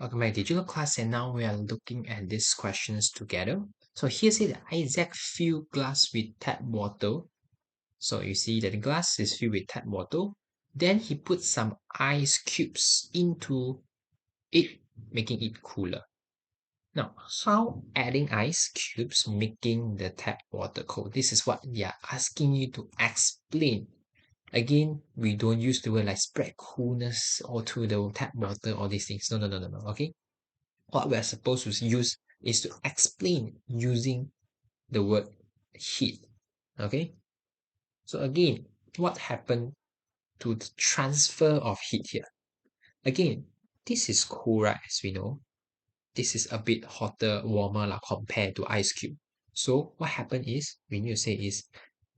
Welcome back to digital class, and now we are looking at these questions together. So here say that Isaac filled glass with tap water. So you see that the glass is filled with tap water. Then he put some ice cubes into it, making it cooler. Now, how adding ice cubes making the tap water cold? This is what they are asking you to explain. Again, we don't use the word like spread coolness or to the tap water or these things. No. Okay. What we are supposed to use is to explain using the word heat. Okay. So again, what happened to the transfer of heat here? Again, this is cool, right? As we know, this is a bit hotter, warmer like, compared to ice cube. So what happened is we need to say is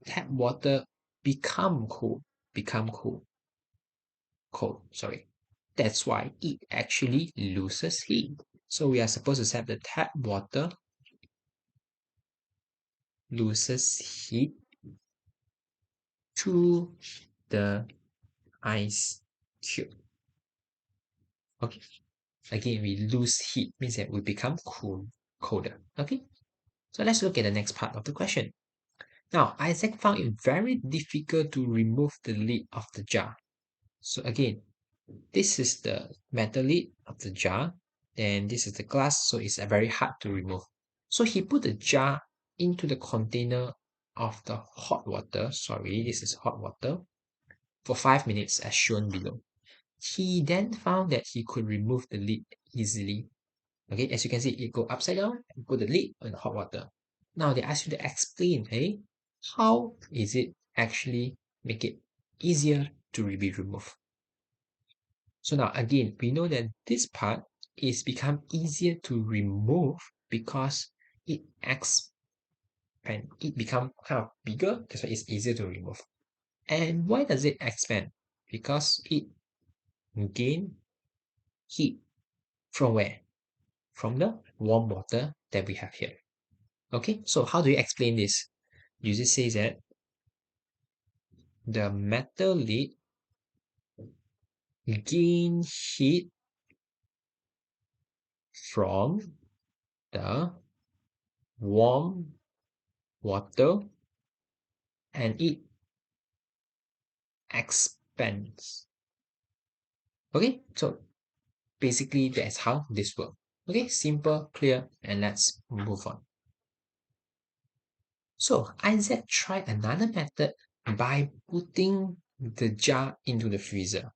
tap water become cool, cold. Sorry. That's why it actually loses heat. So we are supposed to set the tap water loses heat to the ice cube. Okay. Again, we lose heat means that we become colder. Okay. So let's look at the next part of the question. Now, Isaac found it very difficult to remove the lid of the jar. So again, this is the metal lid of the jar, and this is the glass, so it's very hard to remove. So he put the jar into the container of the hot water. Sorry, this is hot water for 5 minutes as shown below. He then found that he could remove the lid easily. Okay, as you can see, it go upside down and put the lid on the hot water. Now they ask you to explain, hey, how is it actually make it easier to be removed? So now again, we know that this part is become easier to remove because it expand, it become kind of bigger, that's why it's easier to remove. And why does it expand? Because it gain heat from where? From the warm water that we have here. Okay, so how do you explain this? You just say that the metal lid gain heat from the warm water and it expands. Okay, so basically that's how this works. Okay, simple, clear, and let's move on. So Isaac tried another method by putting the jar into the freezer.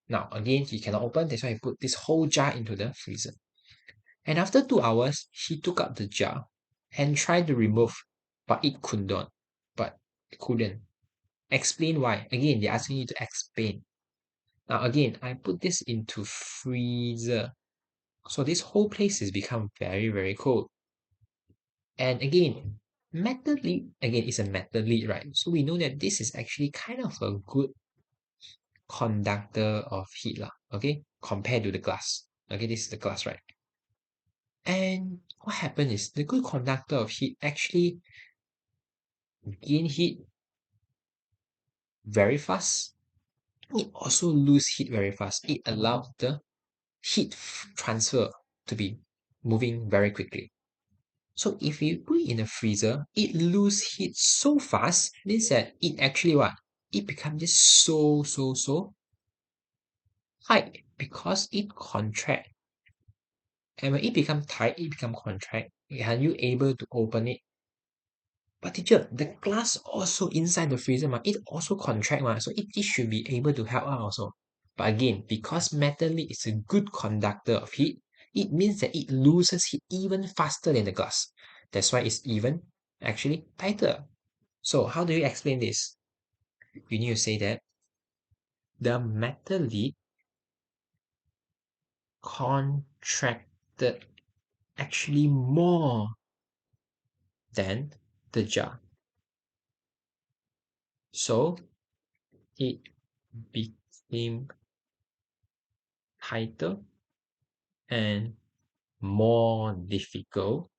Now again, he cannot open, that's why he put this whole jar into the freezer. And after 2 hours, he took out the jar and tried to remove, but it could not. But it couldn't. Explain why. Again, they're asking you to explain. Now again, I put this into freezer. So this whole place has become very cold. And again, metal lid, again, is a metal lid, right? So we know that this is actually kind of a good conductor of heat, okay? Compared to the glass. Okay, this is the glass, right? And what happened is the good conductor of heat actually gain heat very fast. It also lose heat very fast. It allows the heat transfer to be moving very quickly. So if you put it in a freezer, it lose heat so fast, means that it actually what? It becomes just so high because it contract. And when it become tight, it become contract. Are you able to open it? But teacher, the glass also inside the freezer, it also contract, so it should be able to help out also. But again, because metal is a good conductor of heat, it means that it loses heat even faster than the glass. That's why it's even actually tighter. So how do you explain this? You need to say that the metal contracted actually more than the jar. So it became tighter and more difficult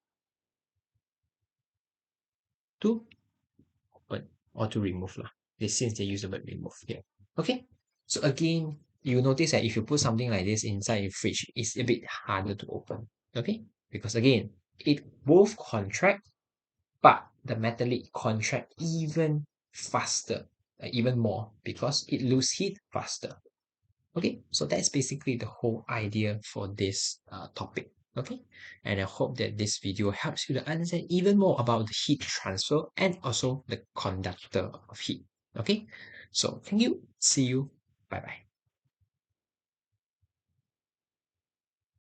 to open or to remove. Since they use the word remove here. Okay, so again, you notice that if you put something like this inside your fridge, it's a bit harder to open. Okay? Because again, it both contract, but the metallic contract even faster, even more, because it lose heat faster. Okay, so that's basically the whole idea for this topic. Okay, and I hope that this video helps you to understand even more about the heat transfer and also the conductor of heat. Okay, so thank you. See you. Bye bye.